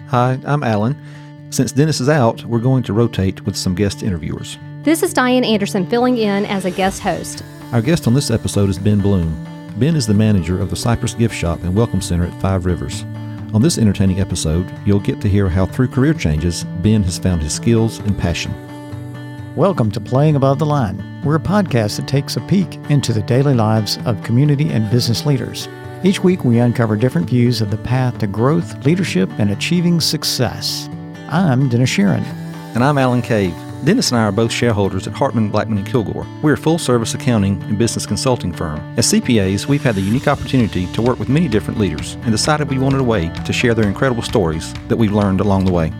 Hi, I'm Alan. Since Dennis is out, we're going to rotate with some guest interviewers. This is Diane Anderson filling in as a guest host. Our guest on this episode is Ben Bloom. Ben is the manager of the Cypress gift shop and welcome center at Five Rivers. On this entertaining episode, you'll get to hear how through career changes, Ben has found his skills and passion. Welcome to Playing Above the Line. We're a podcast that takes a peek into the daily lives of community and business leaders. Each week, we uncover different views of the path to growth, leadership, and achieving success. I'm Dennis Sheeran. And I'm Alan Cave. Dennis and I are both shareholders at Hartman, Blackman & Kilgore. We're a full-service accounting and business consulting firm. As CPAs, we've had the unique opportunity to work with many different leaders and decided we wanted a way to share their incredible stories that we've learned along the way.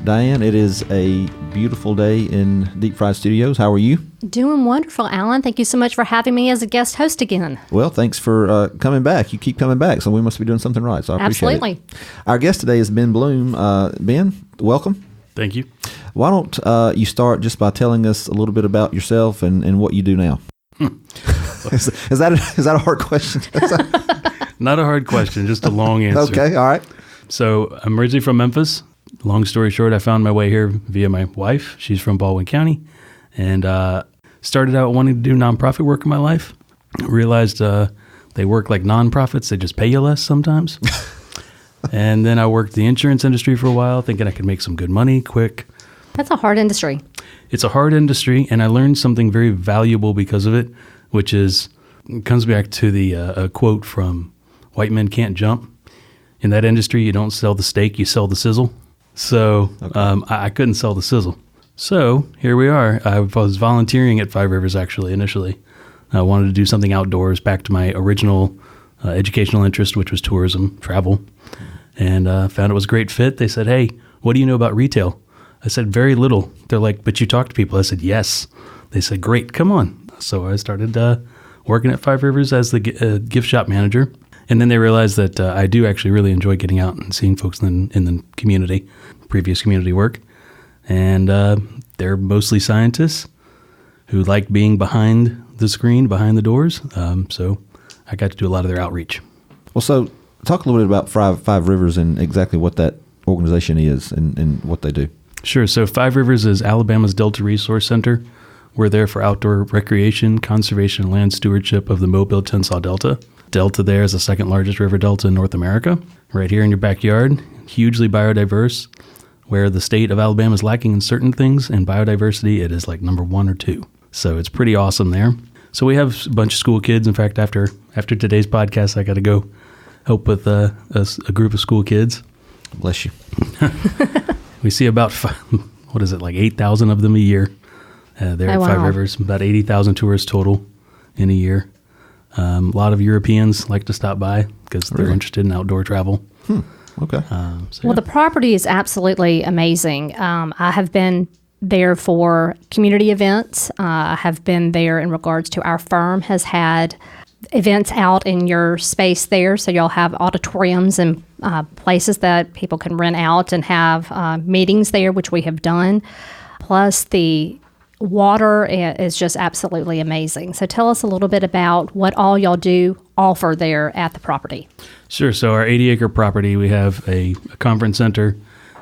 Diane, it is a beautiful day in Deep Fried Studios. How are you? Doing wonderful, Alan. Thank you so much for having me as a guest host again. Well, thanks for coming back. You keep coming back, so we must be doing something right, so I appreciate Absolutely. it. Our guest today is Ben Bloom. Ben, welcome. Thank you. Why don't you start just by telling us a little bit about yourself and what you do now? Is that a hard question? Not a hard question, just a long answer. Okay, all right. So I'm originally from Memphis. Long story short, I found my way here via my wife. She's from Baldwin County, and started out wanting to do nonprofit work in my life. Realized they work like nonprofits; they just pay you less sometimes. And then I worked the insurance industry for a while, thinking I could make some good money quick. That's a hard industry. It's a hard industry, and I learned something very valuable because of it, which is it comes back to the a quote from "White Men Can't Jump." In that industry, you don't sell the steak; you sell the sizzle. So I couldn't sell the sizzle. So here we are. I was volunteering at Five Rivers, actually, initially. I wanted to do something outdoors, back to my original educational interest, which was tourism, travel, and found it was a great fit. They said, "Hey, what do you know about retail?" I said, "Very little." They're like, "But you talk to people." I said, "Yes." They said, "Great, come on." So I started working at Five Rivers as the gift shop manager. And then they realized that I do actually really enjoy getting out and seeing folks in the community, previous community work. And they're mostly scientists who like being behind the screen, behind the doors. So I got to do a lot of their outreach. Well, so talk a little bit about Five Rivers and exactly what that organization is and what they do. Sure. So Five Rivers is Alabama's Delta Resource Center. We're there for outdoor recreation, conservation, and land stewardship of the Mobile-Tensaw Delta. Delta there is the second largest river delta in North America. Right here in your backyard, hugely biodiverse. Where the state of Alabama is lacking in certain things, in biodiversity, it is like number 1 or 2. So it's pretty awesome there. So we have a bunch of school kids. In fact, after today's podcast, I got to go help with a group of school kids. Bless you. We see about, 8,000 of them a year there at Five Rivers. About 80,000 tourists total in a year. A lot of Europeans like to stop by because they're interested in outdoor travel. Okay. Well, the property is absolutely amazing. I have been there for community events. I have been there in regards to our firm has had events out in your space there. So y'all have auditoriums and places that people can rent out and have meetings there, which we have done. Plus the water is just absolutely amazing. So tell us a little bit about what all y'all do offer there at the property. Sure. So our 80-acre property, we have a conference center.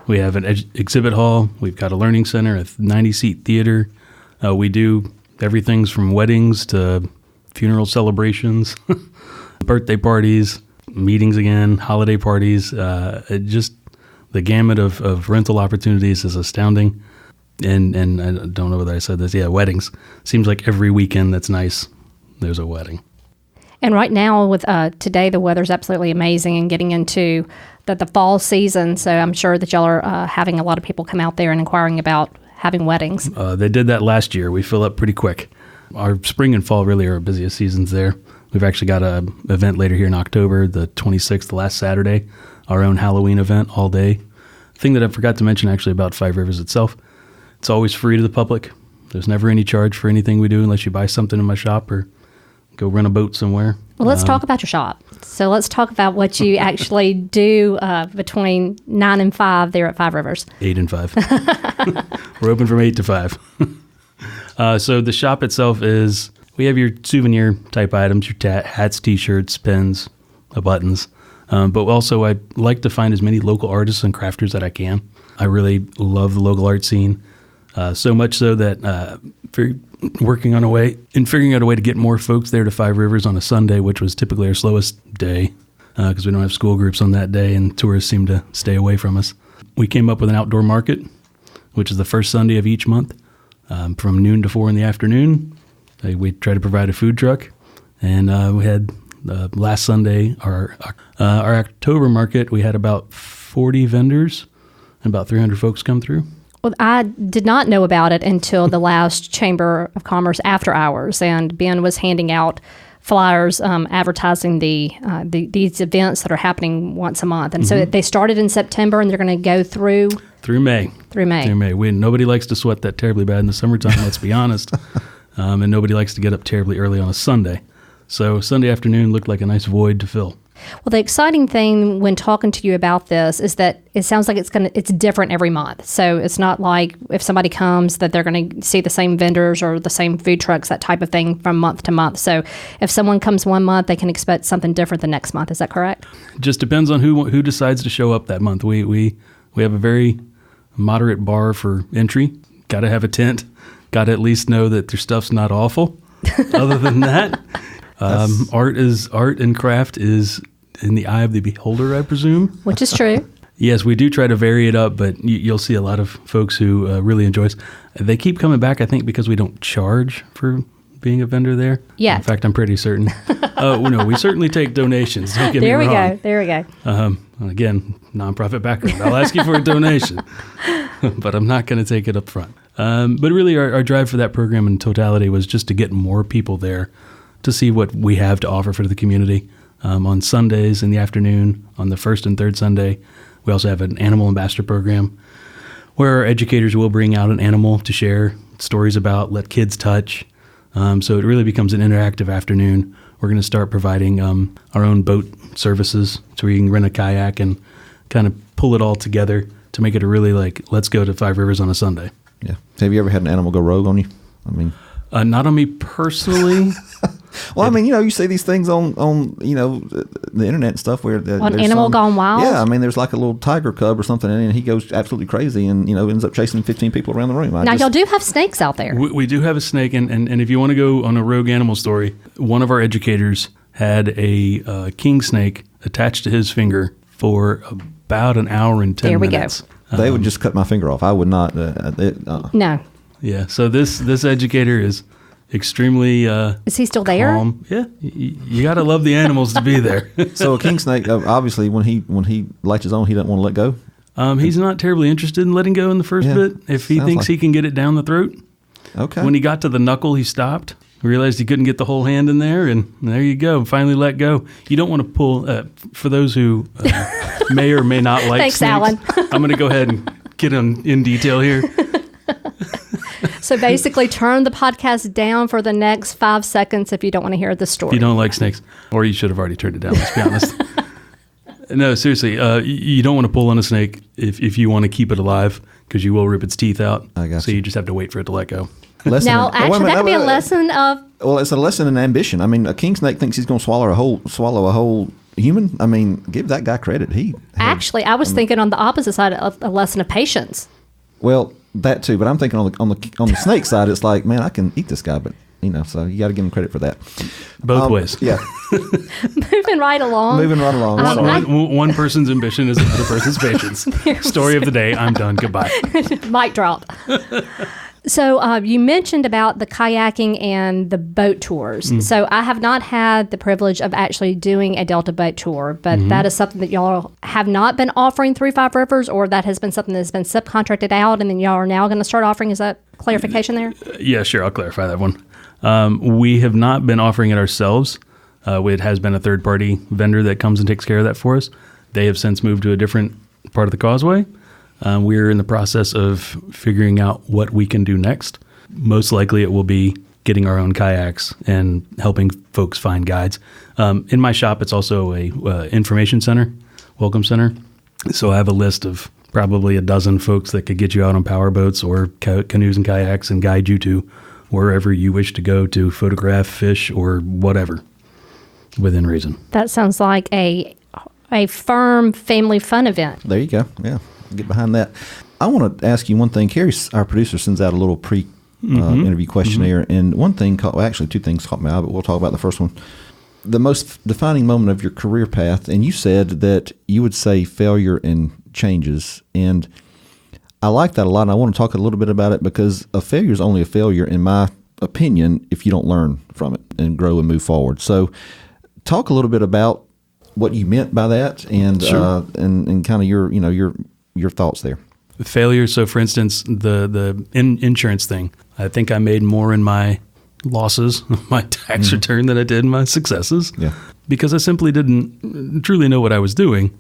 We have an exhibit hall. We've got a learning center, a 90-seat theater. We do everything from weddings to funeral celebrations, birthday parties, meetings again, holiday parties. Just the gamut of rental opportunities is astounding. And I don't know whether I said this. Yeah, weddings. Seems like every weekend that's nice, there's a wedding. And right now, with today, the weather's absolutely amazing and getting into the fall season. So I'm sure that y'all are having a lot of people come out there and inquiring about having weddings. They did that last year. We fill up pretty quick. Our spring and fall really are our busiest seasons there. We've actually got an event later here in October, the 26th, last Saturday, our own Halloween event all day. Thing that I forgot to mention actually about Five Rivers itself, it's always free to the public. There's never any charge for anything we do unless you buy something in my shop or go rent a boat somewhere. Well, let's talk about your shop. So let's talk about what you actually do between 9 and 5 there at Five Rivers. 8 and 5. We're open from 8 to 5. So the shop itself is, we have your souvenir type items, your hats, t-shirts, pens, buttons. But also I like to find as many local artists and crafters that I can. I really love the local art scene, so much so that figuring out a way to get more folks there to Five Rivers on a Sunday, which was typically our slowest day because we don't have school groups on that day and tourists seem to stay away from us. We came up with an outdoor market, which is the first Sunday of each month from noon to 4 in the afternoon. We try to provide a food truck, and we had last Sunday, our October market, we had about 40 vendors and about 300 folks come through. Well, I did not know about it until the last Chamber of Commerce after hours, and Ben was handing out flyers advertising these events that are happening once a month. And so they started in September, and they're going to go through May. Nobody likes to sweat that terribly bad in the summertime, let's be honest. And nobody likes to get up terribly early on a Sunday. So Sunday afternoon looked like a nice void to fill. Well, the exciting thing when talking to you about this is that it sounds like it's different every month. So it's not like if somebody comes that they're going to see the same vendors or the same food trucks, that type of thing from month to month. So if someone comes one month, they can expect something different the next month. Is that correct? Just depends on who decides to show up that month. We have a very moderate bar for entry. Got to have a tent. Got to at least know that their stuff's not awful. Other than that, art and craft is in the eye of the beholder, I presume. Which is true. Yes, we do try to vary it up, but you'll see a lot of folks who really enjoy us. They keep coming back, I think, because we don't charge for being a vendor there. Yeah. In fact, I'm pretty certain. No, we certainly take donations. Don't get me wrong. There we go. Again, nonprofit background. I'll ask you for a donation, but I'm not going to take it up front. But really, our drive for that program in totality was just to get more people there to see what we have to offer for the community. On Sundays in the afternoon, on the first and third Sunday, we also have an animal ambassador program where our educators will bring out an animal to share stories about, let kids touch. So it really becomes an interactive afternoon. We're going to start providing our own boat services so you can rent a kayak and kind of pull it all together to make it a really let's go to Five Rivers on a Sunday. Yeah. Have you ever had an animal go rogue on you? I mean, not on me personally. Well, I mean, you see these things on the internet and stuff where on Animal Gone Wild. Yeah, I mean, there's like a little tiger cub or something, and he goes absolutely crazy, and ends up chasing 15 people around the room. Y'all do have snakes out there. We do have a snake, and if you want to go on a rogue animal story, one of our educators had a king snake attached to his finger for about an hour and 10 minutes. There we go. They would just cut my finger off. I would not. No. Yeah. So this educator is extremely is he still there? Calm. Yeah, you got to love the animals to be there. So a king snake, obviously, when he latches on, he doesn't want to let go. He's not terribly interested in letting go in the first bit. If he thinks he can get it down the throat. Okay. When he got to the knuckle, he stopped. Realized he couldn't get the whole hand in there, and there you go. Finally let go. You don't want to pull. For those who may or may not like Thanks, snakes, Alan. I'm going to go ahead and get in detail here. So basically, turn the podcast down for the next 5 seconds if you don't want to hear the story. If you don't like snakes, or you should have already turned it down, let's be honest. No, seriously, you don't want to pull on a snake if you want to keep it alive, because you will rip its teeth out. I got so you. You just have to wait for it to let go. Now, actually, that could be a lesson of... Well, it's a lesson in ambition. I mean, a king snake thinks he's going to swallow a whole human. I mean, give that guy credit. Actually, I was thinking on the opposite side, a lesson of patience. Well, that too, but I'm thinking on the snake side, it's like, man, I can eat this guy, but so you got to give him credit for that. Both ways. Yeah. Moving right along. One person's ambition is another person's patience. Story of the day. I'm done. Goodbye. Mic drop. So you mentioned about the kayaking and the boat tours. So I have not had the privilege of actually doing a Delta boat tour, but that is something that y'all have not been offering through Five Rivers, or that has been something that's been subcontracted out and then y'all are now going to start offering. Is that clarification there? Yeah, sure. I'll clarify that one. We have not been offering it ourselves. It has been a third-party vendor that comes and takes care of that for us. They have since moved to a different part of the causeway. We're in the process of figuring out what we can do next. Most likely it will be getting our own kayaks and helping folks find guides. In my shop, it's also a information center, welcome center. So I have a list of probably a dozen folks that could get you out on power boats or canoes and kayaks and guide you to wherever you wish to go to photograph, fish, or whatever, within reason. That sounds like a a firm family fun event. There you go. Yeah, get behind that. I want to ask you one thing. Carrie, our producer, sends out a little interview questionnaire, and one thing actually two things caught my eye, but we'll talk about the first one. The most defining moment of your career path, and you said that you would say failure and changes, and I like that a lot, and I want to talk a little bit about it because a failure is only a failure, in my opinion, if you don't learn from it and grow and move forward. So talk a little bit about what you meant by that, and Sure. And kind of your thoughts there. Failure. So, for instance, the insurance thing. I think I made more in my losses, my tax return, than I did in my successes. Yeah. Because I simply didn't truly know what I was doing.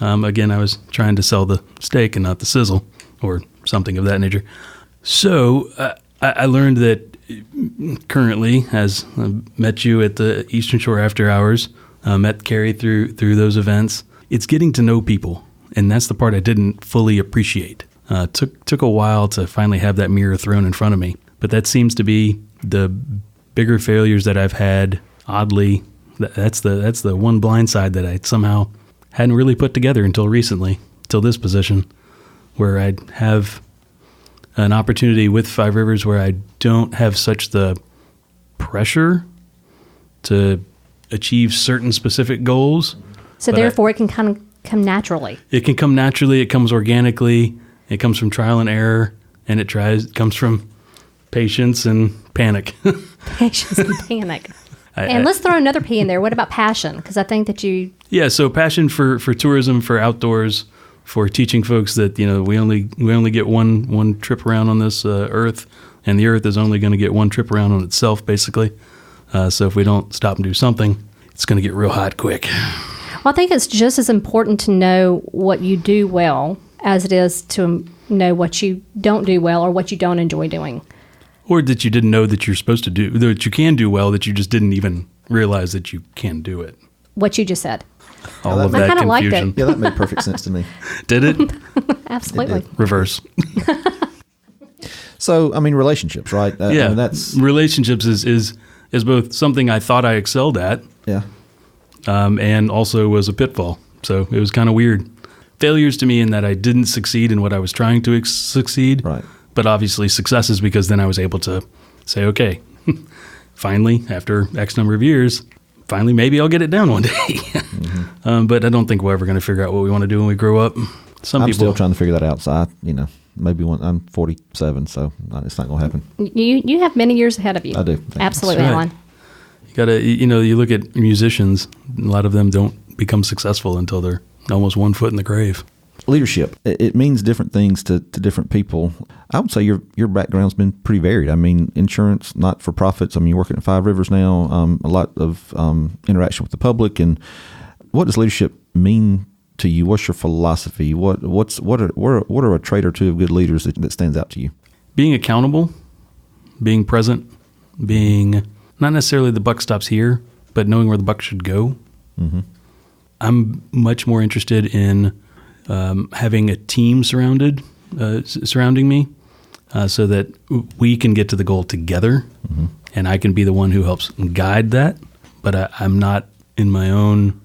Again, I was trying to sell the steak and not the sizzle, or something of that nature. So I learned that currently, as I met you at the Eastern Shore After Hours, met Carrie through those events, it's getting to know people. And that's the part I didn't fully appreciate. Took a while to finally have that mirror thrown in front of me. But that seems to be the bigger failures that I've had. Oddly, that's the one blind side that I somehow hadn't really put together until recently, till this position, where I'd have an opportunity with Five Rivers where I don't have such the pressure to achieve certain specific goals. So therefore, it can kind of come naturally. It can come naturally. It comes organically. It comes from trial and error, and it comes from patience and panic. Patience and panic. And let's throw another P in there. What about passion? Because I think that you... Yeah, so passion for tourism, for outdoors, for teaching folks that we only get one trip around on this earth, and the earth is only going to get one trip around on itself, basically. So if we don't stop and do something, it's going to get real hot quick. Well, I think it's just as important to know what you do well as it is to know what you don't do well or what you don't enjoy doing. Or that you didn't know that you're supposed to do, that you can do well, that you just didn't even realize that you can do it. What you just said. All of I that kinda liked it. confusion. Yeah, that made perfect sense to me. Did it? Absolutely. Reverse. So, I mean, relationships, right? Yeah. I mean, that's Relationships is both something I thought I excelled at, yeah. and also was a pitfall. So it was kind of weird. Failures to me in that I didn't succeed in what I was trying to succeed. Right. But obviously successes, because then I was able to say, okay, finally, after X number of years, finally maybe I'll get it down one day. But I don't think we're ever going to figure out what we want to do when we grow up. I'm still trying to figure that out. So maybe I'm 47, so it's not going to happen. You have many years ahead of you. I do. Thank you. Absolutely, That's right. Alan. You gotta, you look at musicians, a lot of them don't become successful until they're almost 1 foot in the grave. Leadership, it means different things to different people. I would say your background's been pretty varied. I mean, insurance, not-for-profits. I mean, you're working at Five Rivers now, a lot of interaction with the public. And what does leadership mean to you? What's your philosophy? What are a trait or two of good leaders that stands out to you? Being accountable, being present, being not necessarily the buck stops here, but knowing where the buck should go. Mm-hmm. I'm much more interested in having a team surrounding me, so that we can get to the goal together, and I can be the one who helps guide that. But I'm not in my own,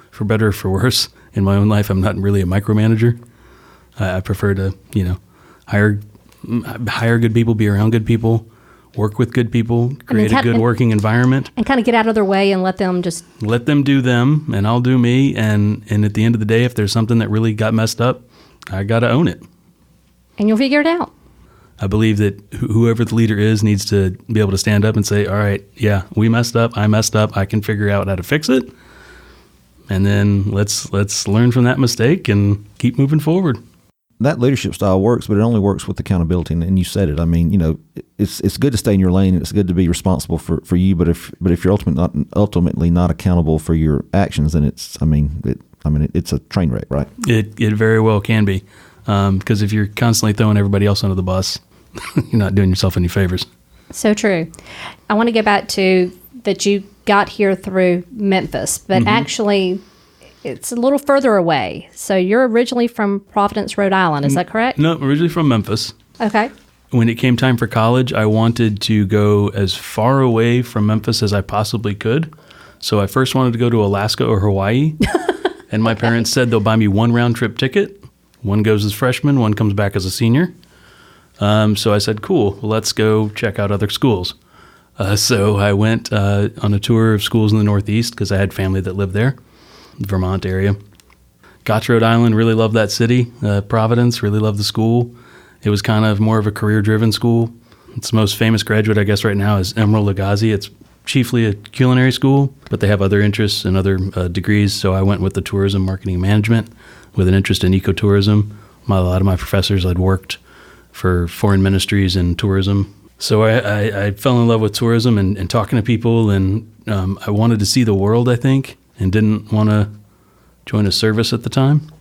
for better or for worse, in my own life, I'm not really a micromanager. I prefer to, hire good people, be around good people, work with good people, create a good working environment. And kind of get out of their way and let them do them, and I'll do me. And at the end of the day, if there's something that really got messed up, I got to own it. And you'll figure it out. I believe that whoever the leader is needs to be able to stand up and say, all right, yeah, we messed up. I messed up. I can figure out how to fix it. And then let's learn from that mistake and keep moving forward. That leadership style works, but it only works with accountability. And you said it. I mean, it's good to stay in your lane. And it's good to be responsible for you. But if you're ultimately not accountable for your actions, then it's a train wreck, right? It very well can be, because if you're constantly throwing everybody else under the bus, you're not doing yourself any favors. So true. I want to go back to that you got here through Memphis, but actually it's a little further away. So you're originally from Providence, Rhode Island. Is that correct? No, originally from Memphis. Okay. When it came time for college, I wanted to go as far away from Memphis as I possibly could. So I first wanted to go to Alaska or Hawaii. And my parents said they'll buy me one round-trip ticket. One goes as freshman, one comes back as a senior. So I said, cool, well, let's go check out other schools. So I went on a tour of schools in the Northeast because I had family that lived there, the Vermont area. Got to Rhode Island, really loved that city. Providence, really loved the school. It was kind of more of a career-driven school. Its most famous graduate, I guess, right now is Emeril Lagasse. It's chiefly a culinary school, but they have other interests and other degrees. So I went with the tourism, marketing, and management with an interest in ecotourism. A lot of my professors had worked for foreign ministries and tourism. So I fell in love with tourism and talking to people, and I wanted to see the world, I think, and didn't want to join a service at the time.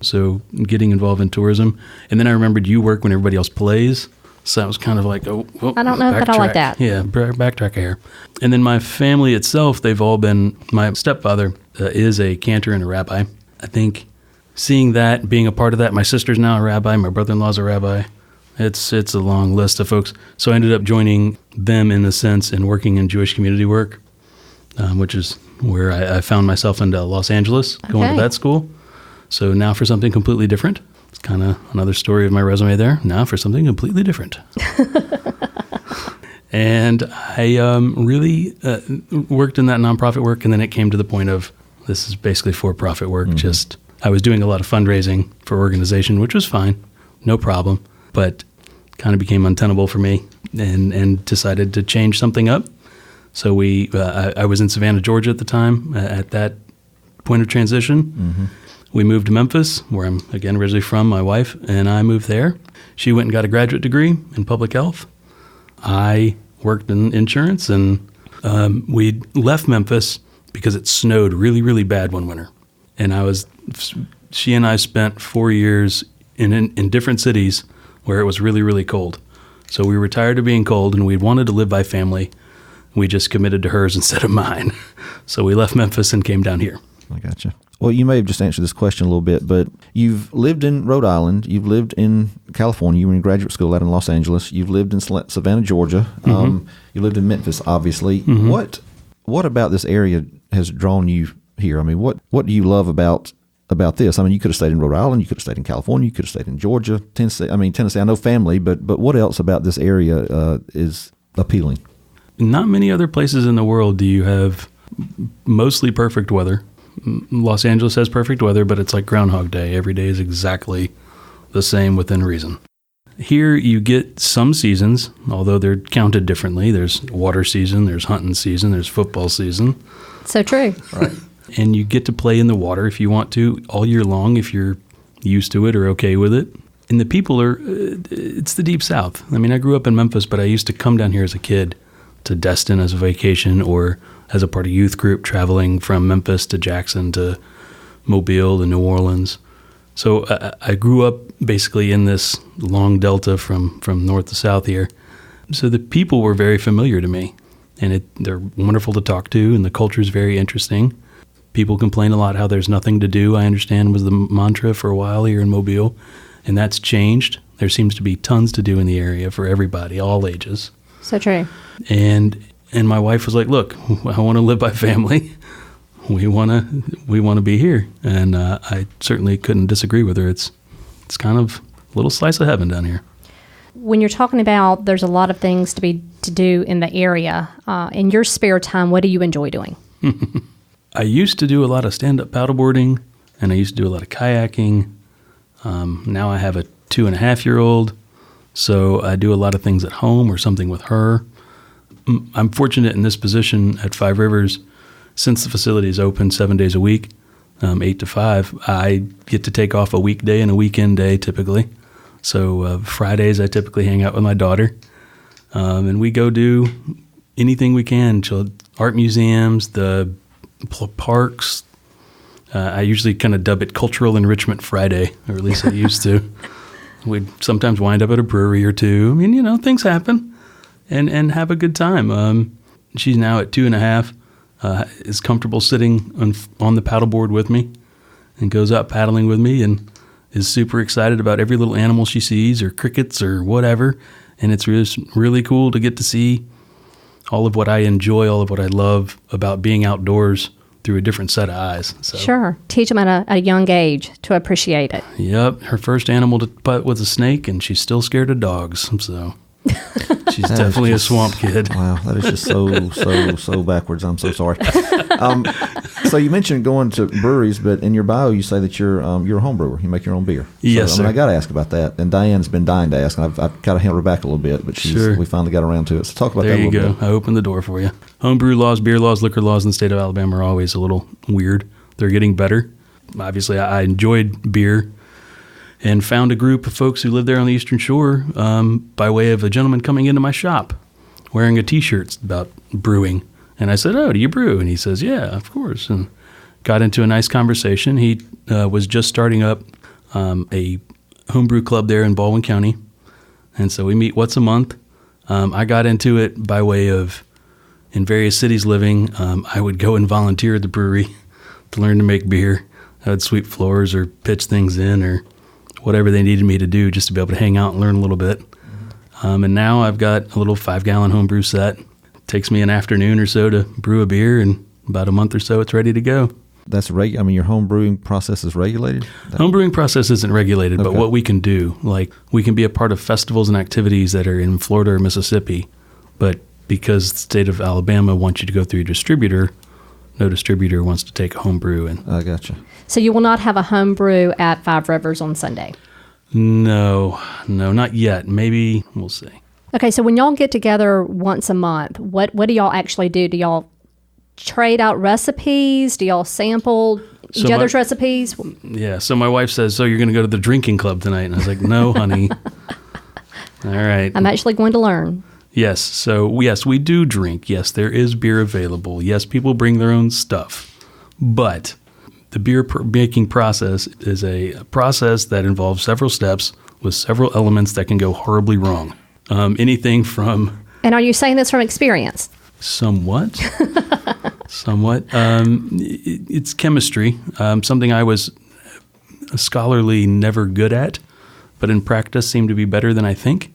So getting involved in tourism. And then I remembered you work when everybody else plays. So I was kind of like, oh, well, I don't know that I like that. Yeah, backtrack here. And then my family itself, they've all been, my stepfather is a cantor and a rabbi. I think seeing that, being a part of that, my sister's now a rabbi, my brother-in-law's a rabbi. It's a long list of folks. So I ended up joining them in a sense and working in Jewish community work, which is where I found myself into Los Angeles, going to that school. So now for something completely different. It's kind of another story of my resume there. Now for something completely different. And I really worked in that nonprofit work, and then it came to the point of this is basically for-profit work. Mm-hmm. Just I was doing a lot of fundraising for organization, which was fine, no problem, but kind of became untenable for me, and decided to change something up. So I was in Savannah, Georgia at the time, at that point of transition. Mm-hmm. We moved to Memphis, where I'm, again, originally from, my wife, and I moved there. She went and got a graduate degree in public health. I worked in insurance, and we left Memphis because it snowed really, really bad one winter. And she and I spent 4 years in different cities where it was really, really cold. So we were tired of being cold, and we wanted to live by family. We just committed to hers instead of mine. So we left Memphis and came down here. I gotcha. Well, you may have just answered this question a little bit, but you've lived in Rhode Island, you've lived in California, you were in graduate school out in Los Angeles, you've lived in Savannah, Georgia, mm-hmm. You lived in Memphis, obviously. Mm-hmm. What about this area has drawn you here? I mean, what do you love about this? I mean, you could have stayed in Rhode Island, you could have stayed in California, you could have stayed in Georgia, Tennessee. I know family, but what else about this area is appealing? Not many other places in the world do you have mostly perfect weather. Los Angeles has perfect weather, but it's like Groundhog Day. Every day is exactly the same within reason. Here you get some seasons, although they're counted differently. There's water season, there's hunting season, there's football season. So true. Right. And you get to play in the water if you want to all year long, if you're used to it or okay with it. And the people it's the Deep South. I mean, I grew up in Memphis, but I used to come down here as a kid to Destin as a vacation or as a part of youth group traveling from Memphis to Jackson to Mobile to New Orleans. So I grew up basically in this long delta from north to south here. So the people were very familiar to me, and they're wonderful to talk to, and the culture is very interesting. People complain a lot how there's nothing to do, I understand was the mantra for a while here in Mobile, and that's changed. There seems to be tons to do in the area for everybody, all ages. So true. And my wife was like, "Look, I want to live by family. We want to be here." And I certainly couldn't disagree with her. It's kind of a little slice of heaven down here. When you're talking about there's a lot of things to do in the area, in your spare time, what do you enjoy doing? I used to do a lot of stand-up paddleboarding, and I used to do a lot of kayaking. Now I have a 2.5-year-old, so I do a lot of things at home or something with her. I'm fortunate in this position at Five Rivers. Since the facility is open 7 days a week, 8 to 5, I get to take off a weekday and a weekend day typically. So Fridays I typically hang out with my daughter, and we go do anything we can, art museums, the parks. I usually kind of dub it Cultural Enrichment Friday, or at least I used to. We'd sometimes wind up at a brewery or two. I mean, things happen. And have a good time. She's now at 2.5, is comfortable sitting on the paddleboard with me and goes out paddling with me and is super excited about every little animal she sees or crickets or whatever. And it's really cool to get to see all of what I enjoy, all of what I love about being outdoors through a different set of eyes. So. Sure. Teach them at a young age to appreciate it. Yep. Her first animal to putt was a snake, and she's still scared of dogs. So she's definitely a swamp kid. Wow, that is just so backwards. I'm so sorry. So you mentioned going to breweries, but in your bio you say that you're a home brewer. You make your own beer. Yes, so, sir. I got to ask about that. And Diane's been dying to ask, and I've kind of held her back a little bit, but we finally got around to it. So talk about that a little bit. There you go. I opened the door for you. Homebrew laws, beer laws, liquor laws in the state of Alabama are always a little weird. They're getting better. Obviously, I enjoyed beer and found a group of folks who live there on the Eastern Shore by way of a gentleman coming into my shop wearing a T-shirt about brewing. And I said, "Oh, do you brew?" And he says, "Yeah, of course." And got into a nice conversation. He was just starting up a homebrew club there in Baldwin County. And so we meet once a month. I got into it by way of, in various cities living, I would go and volunteer at the brewery to learn to make beer. I would sweep floors or pitch things in or whatever they needed me to do just to be able to hang out and learn a little bit. And now I've got a little 5-gallon homebrew set. It takes me an afternoon or so to brew a beer, and about a month or so it's ready to go. That's your home brewing process is regulated? Home brewing process isn't regulated, but Okay. what we can do, like we can be a part of festivals and activities that are in Florida or Mississippi, but because the state of Alabama wants you to go through a distributor, no distributor wants to take a home brew. And I gotcha. So you will not have a home brew at Five Rivers on Sunday? No, not yet. Maybe we'll see. Okay, so when y'all get together once a month, what do y'all actually do? Do y'all trade out recipes? Do y'all sample each other's recipes? Yeah, so my wife says, "So you're going to go to the drinking club tonight?" And I was like, "No, honey." All right. I'm actually going to learn. Yes, so yes, we do drink. Yes, there is beer available. Yes, people bring their own stuff. But the beer making process is a process that involves several steps with several elements that can go horribly wrong. Anything from... And are you saying this from experience? Somewhat. It's chemistry, something I was scholarly never good at, but in practice seemed to be better than I think.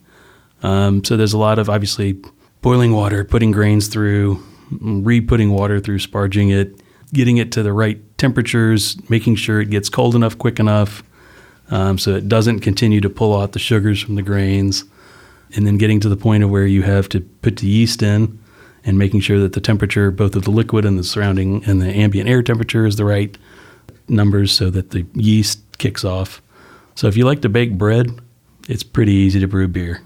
So there's a lot of, obviously, boiling water, putting grains through, re-putting water through, sparging it, getting it to the right temperatures, making sure it gets cold enough, quick enough, so it doesn't continue to pull out the sugars from the grains, and then getting to the point of where you have to put the yeast in and making sure that the temperature, both of the liquid and the surrounding and the ambient air temperature, is the right numbers so that the yeast kicks off. So if you like to bake bread, it's pretty easy to brew beer.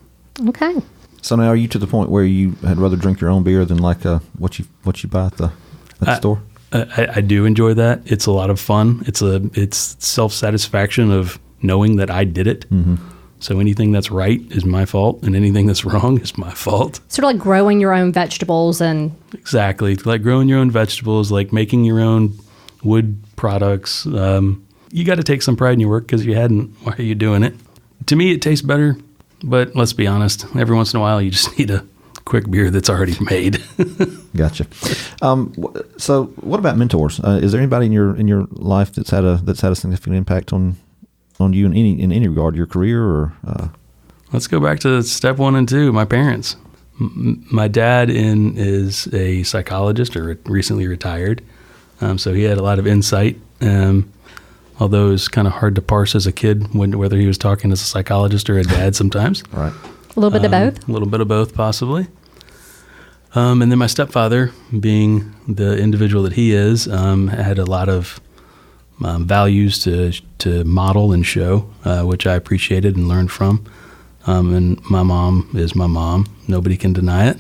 Okay. So now are you to the point where you had rather drink your own beer than like what you buy at the store? I do enjoy that. It's a lot of fun. It's self-satisfaction of knowing that I did it. Mm-hmm. So anything that's right is my fault, and anything that's wrong is my fault. Sort of like growing your own vegetables and... Exactly. Like growing your own vegetables, like making your own wood products. You got to take some pride in your work because if you hadn't, why are you doing it? To me, it tastes better, but let's be honest. Every once in a while, you just need a quick beer that's already made. Gotcha. So what about mentors? Is there anybody in your life that's had a significant impact on you in any regard, your career or? Let's go back to step 1 and 2. My parents. My dad is a psychologist or recently retired, so he had a lot of insight. Although it was kind of hard to parse as a kid whether he was talking as a psychologist or a dad sometimes. Right. A little bit of both? A little bit of both, possibly. And then my stepfather, being the individual that he is, had a lot of values to model and show, which I appreciated and learned from. And my mom is my mom. Nobody can deny it.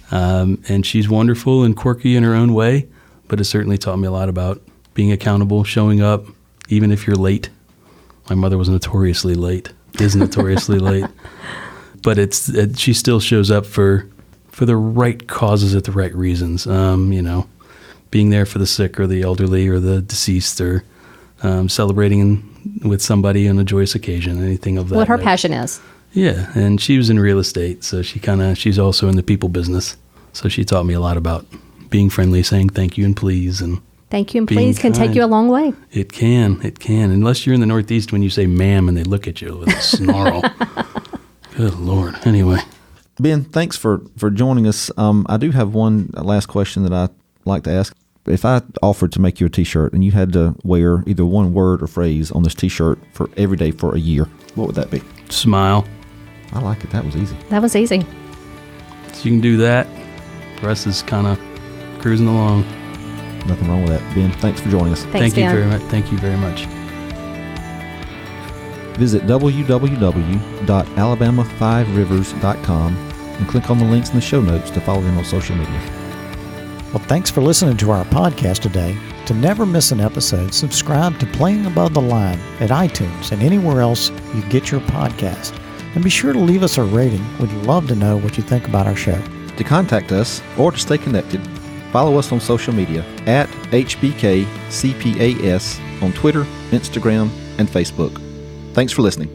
And she's wonderful and quirky in her own way, but it certainly taught me a lot about being accountable, showing up, even if you're late. My mother was notoriously late, is notoriously late. But she still shows up for the right causes at the right reasons. Being there for the sick or the elderly or the deceased, or celebrating with somebody on a joyous occasion, anything of that. What her passion is. Yeah, and she was in real estate, so she's also in the people business. So she taught me a lot about being friendly, saying thank you and please, and thank you and being please can take kind. you a long way. It can. Unless you're in the Northeast when you say ma'am and they look at you with a snarl. Good Lord. Anyway. Ben, thanks for joining us. I do have one last question that I'd like to ask. If I offered to make you a T-shirt and you had to wear either one word or phrase on this T-shirt for every day for a year, what would that be? Smile. I like it. That was easy. That was easy. So you can do that. The rest is kind of cruising along. Nothing wrong with that. Ben, thanks for joining us. Thanks, Thank you Ben. very much. Thank you very much. Visit www.alabama5rivers.com and click on the links in the show notes to follow them on social media. Well, thanks for listening to our podcast today. To never miss an episode, subscribe to Playing Above the Line at iTunes and anywhere else you get your podcast. And be sure to leave us a rating. We'd love to know what you think about our show. To contact us or to stay connected, follow us on social media at HBKCPAS on Twitter, Instagram, and Facebook. Thanks for listening.